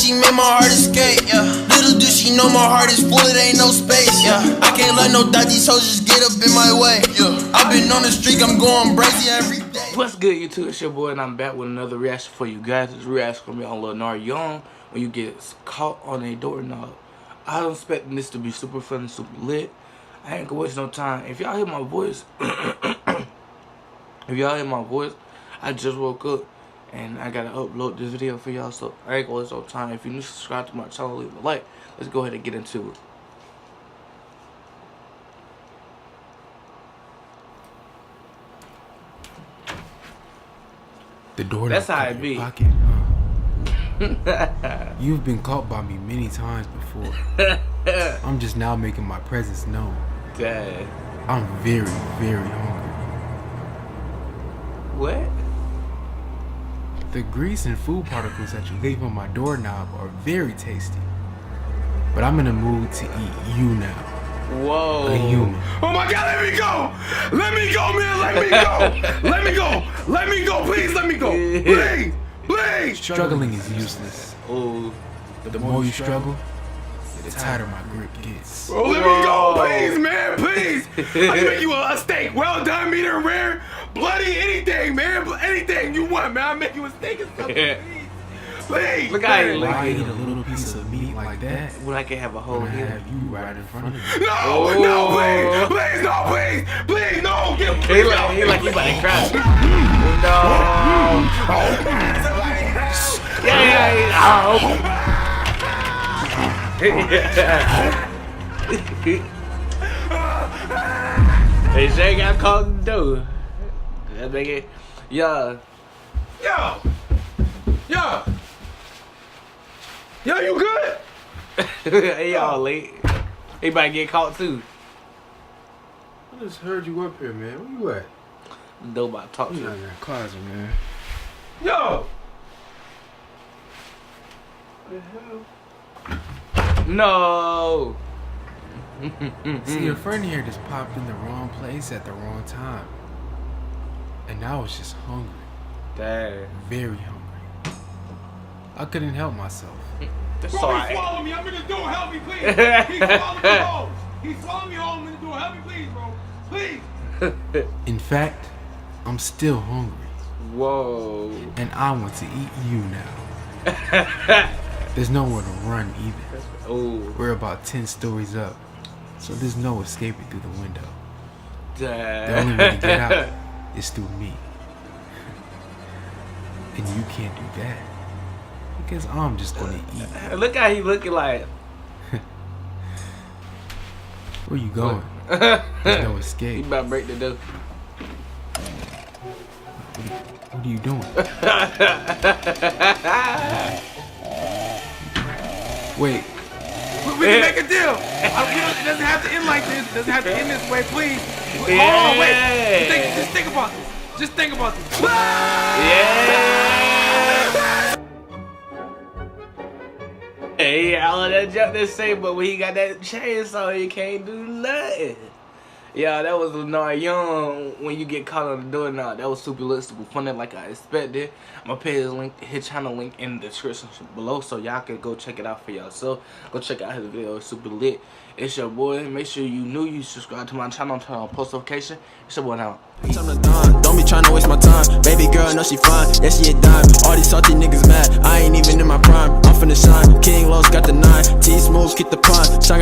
she made my heart escape, yeah. Little do she know my heart is full, it ain't no space, yeah. I can't let no thought these hoes just get up in my way, yeah. I've been on the streak, I'm going brazy every day. What's good, YouTube? It's your boy, and I'm back with another reaction for you guys. This reaction gonna be on Lenarr Young when you get caught on a doorknob. I was expecting this to be super fun and super lit. I ain't gonna waste no time. If y'all hear my voice, I just woke up and I gotta upload this video for y'all, so I ain't gonna waste no time. If you're new, subscribe to my channel, leave a like. Let's go ahead and get into it. The door That's how in it be. your pocket, You've been caught by me many times before. I'm just now making my presence known. Dang. I'm very, very hungry. What? The grease and food particles that you leave on my doorknob are very tasty. But I'm in a mood to eat you now. Whoa. A human. Oh my God, let me go! Let me go, man, let me go! Let me go! Let me go, please let me go! Please! Please! Struggling is useless. Oh. The more you struggle, the tighter my grip gets. Oh, let me go, please, man, please! I can make you a steak, well done, medium rare, bloody, anything, man, anything you want, man. I'll make you a steak or something, please. Please! Look how he Why looking. eat a little piece of meat like that When I can have a whole when I head. have you right in front of me? No, no, please! Please, no, please! Please, no! Get him, He like he about to cry. No. Hey, Shay got caught in the door. That nigga, yeah. Yo! Yo! Yo, you good? Hey, y'all late. He about to get caught too. I just heard you up here, man. Where you at? No about to talk to You out him. in that closet, man. Yo! No. See, your friend here just popped in the wrong place at the wrong time. And I was just hungry. Dang. Very hungry. I couldn't help myself. That's Bro, alright. he swallowed me. I'm in the door. Help me, please. He swallowed me home. He swallowed me home in the door. Help me, please, bro. Please. In fact, I'm still hungry. Whoa. And I want to eat you now. There's nowhere to run either. Oh. We're about 10 stories up. So there's no escaping through the window. Dang. The only way to get out is through me. And you can't do that. Because I'm just gonna eat. Look how he looking like. Where you going? There's no He escape. about to break the door. What are you doing? Wait. We can make a deal. It doesn't have to end like this. It doesn't have to end this way, please. Hold on, wait. Just think about this. Just think about this. Yeah. Hey, all of that jump this say, but when he got that chainsaw, he can't do nothing. Yeah, that was Lenarr Young when you get caught on the doorknob. That was super lit, super funny like I expected. I'm gonna put his channel link in the description below so y'all can go check it out for yourself. Go check out his video, it's super lit. It's your boy. Make sure you subscribe to my channel, turn on post notification. It's your boy now. Don't be trying to waste my time. Baby girl, know she fine. Yeah, she a dime. All these salty niggas mad. I ain't even in my prime. I'm finna shine. King Lowe's got the 9. T Smooth, get the prime. Shine got